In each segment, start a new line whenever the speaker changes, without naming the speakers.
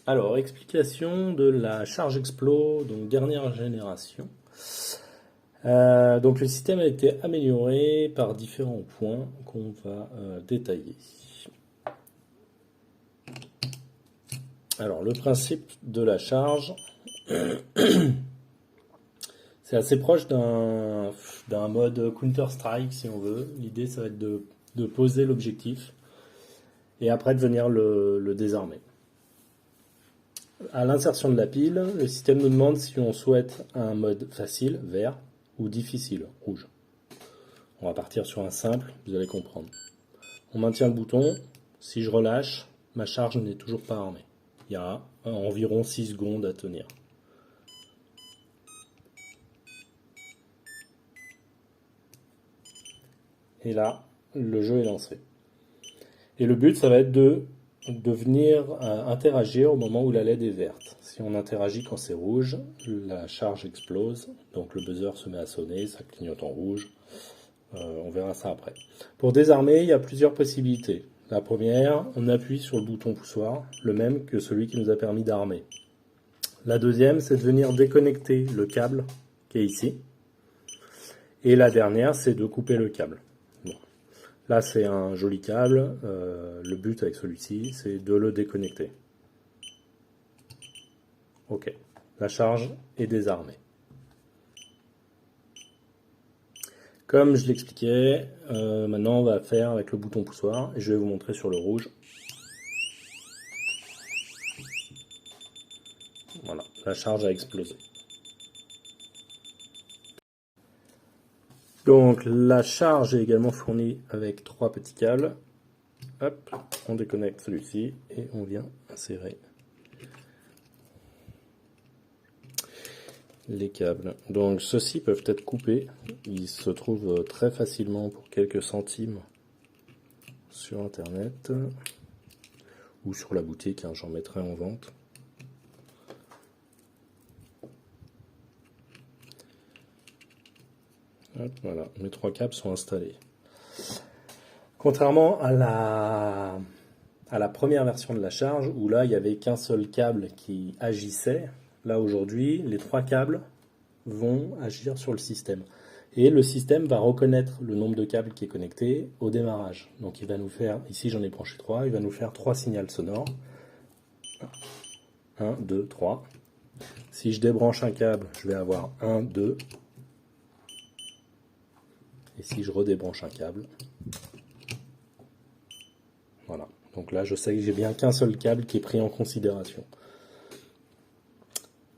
Alors, explication de la charge explo, donc dernière génération. Donc le système a été amélioré par différents points qu'on va détailler. Alors le principe de la charge, c'est assez proche d'un mode Counter-Strike si on veut. L'idée ça va être de poser l'objectif et après de venir le désarmer. À l'insertion de la pile, le système nous demande si on souhaite un mode facile, vert, ou difficile, rouge. On va partir sur un simple, vous allez comprendre. On maintient le bouton, si je relâche, ma charge n'est toujours pas armée. Il y a environ 6 secondes à tenir. Et là, le jeu est lancé. Et le but, ça va être de venir interagir au moment où la LED est verte. Si on interagit quand c'est rouge, la charge explose, donc le buzzer se met à sonner, ça clignote en rouge. On verra ça après. Pour désarmer, il y a plusieurs possibilités. La première, on appuie sur le bouton poussoir, le même que celui qui nous a permis d'armer. La deuxième, c'est de venir déconnecter le câble qui est ici. Et la dernière, c'est de couper le câble. Bon. Là, c'est un joli câble. Le but avec celui-ci, c'est de le déconnecter. Ok. La charge est désarmée. Comme je l'expliquais, maintenant on va faire avec le bouton poussoir et je vais vous montrer sur le rouge. Voilà, la charge a explosé. Donc la charge est également fournie avec 3 petits câbles. Hop, on déconnecte celui-ci et on vient insérer les câbles. Donc ceux-ci peuvent être coupés. Ils se trouvent très facilement pour quelques centimes sur internet ou sur la boutique, hein, j'en mettrai en vente. Hop, voilà, mes 3 câbles sont installés. Contrairement à la première version de la charge, où là il n'y avait qu'un seul câble qui agissait, là aujourd'hui les 3 câbles vont agir sur le système. Et le système va reconnaître le nombre de câbles qui est connecté au démarrage. Donc il va nous faire, ici j'en ai branché 3, il va nous faire 3 signaux sonores. 1, 2, 3. Si je débranche un câble, je vais avoir 1, 2. Et si je redébranche un câble, voilà. Donc là, je sais que j'ai bien qu'un seul câble qui est pris en considération.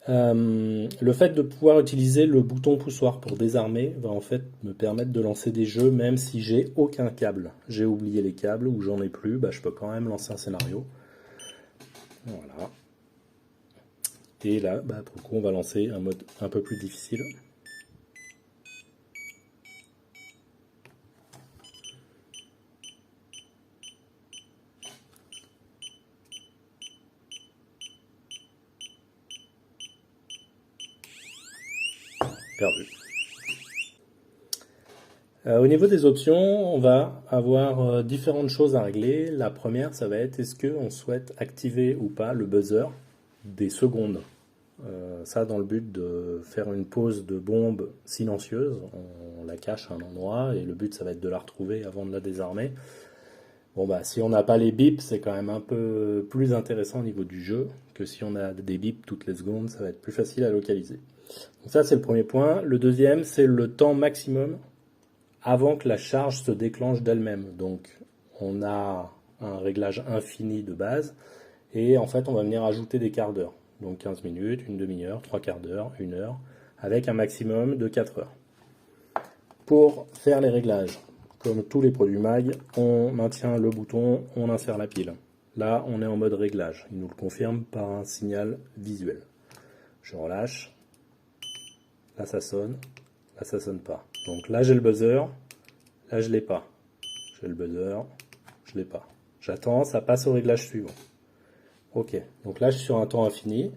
Le fait de pouvoir utiliser le bouton poussoir pour désarmer va en fait me permettre de lancer des jeux même si j'ai aucun câble. J'ai oublié les câbles ou j'en ai plus, bah, je peux quand même lancer un scénario. Voilà. Et là, bah, pour le coup, on va lancer un mode un peu plus difficile. Perdu. Au niveau des options, on va avoir différentes choses à régler. La première, ça va être est-ce qu'on souhaite activer ou pas le buzzer des secondes. Ça dans le but de faire une pause de bombe silencieuse. On la cache à un endroit et le but ça va être de la retrouver avant de la désarmer. Bon bah si on n'a pas les bips, c'est quand même un peu plus intéressant au niveau du jeu que si on a des bips toutes les secondes, ça va être plus facile à localiser. Donc ça c'est le premier point. Le deuxième c'est le temps maximum avant que la charge se déclenche d'elle-même. Donc on a un réglage infini de base et en fait on va venir ajouter des quarts d'heure. Donc 15 minutes, une demi-heure, 3 quarts d'heure, 1 heure, avec un maximum de 4 heures. Pour faire les réglages, comme tous les produits MAG, on maintient le bouton, on insère la pile. Là, on est en mode réglage. Il nous le confirme par un signal visuel. Je relâche. Là, ça sonne. Là, ça sonne pas. Donc là, j'ai le buzzer. Là, je l'ai pas. J'ai le buzzer. Je l'ai pas. J'attends, ça passe au réglage suivant. Ok, donc là je suis sur un temps infini,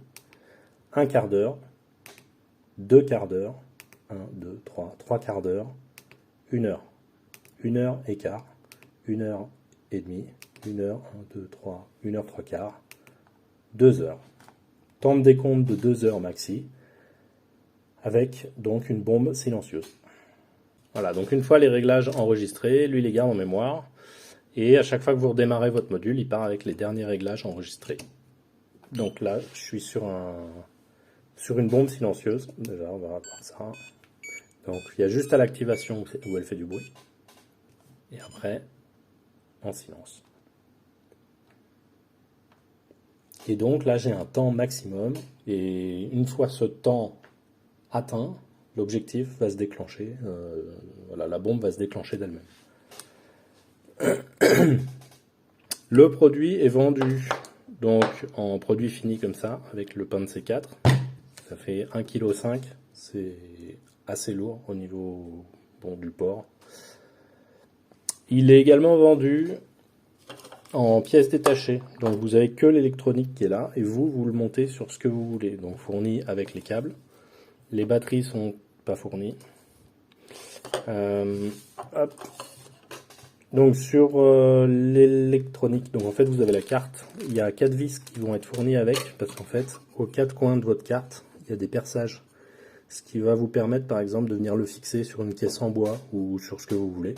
1 quart d'heure, 2 quarts d'heure, 1, 2, 3 quarts d'heure, 1 heure, 1 heure et quart, 1 heure et demie, 1 heure, 1, 2, 3, 1 heure 3 quarts, 2 heures. Temps de décompte de 2 heures maxi, avec donc une bombe silencieuse. Voilà, donc une fois les réglages enregistrés, lui les garde en mémoire, et à chaque fois que vous redémarrez votre module, il part avec les derniers réglages enregistrés. Donc là, je suis sur une bombe silencieuse. Déjà, on va voir ça. Donc il y a juste à l'activation où elle fait du bruit. Et après, en silence. Et donc là, j'ai un temps maximum. Et une fois ce temps atteint, l'objectif va se déclencher. Voilà, la bombe va se déclencher d'elle-même. Le produit est vendu donc en produit fini comme ça, avec le pain de C4. Ça fait 1,5 kg. C'est assez lourd au niveau du port. Il est également vendu en pièces détachées. Donc vous avez que l'électronique qui est là et vous le montez sur ce que vous voulez. Donc fourni avec les câbles. Les batteries sont pas fournies. Hop. Donc sur l'électronique, donc en fait vous avez la carte. Il y a 4 vis qui vont être fournies avec, parce qu'en fait aux 4 coins de votre carte, il y a des perçages. Ce qui va vous permettre par exemple de venir le fixer sur une caisse en bois ou sur ce que vous voulez.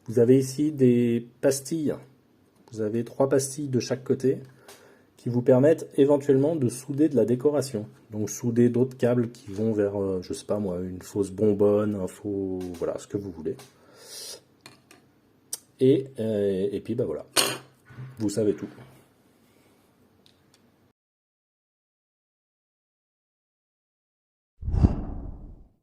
Vous avez ici des pastilles. Vous avez 3 pastilles de chaque côté qui vous permettent éventuellement de souder de la décoration. Donc souder d'autres câbles qui vont vers, je sais pas moi, une fausse bonbonne, un faux, voilà, ce que vous voulez. Et puis bah voilà, vous savez tout.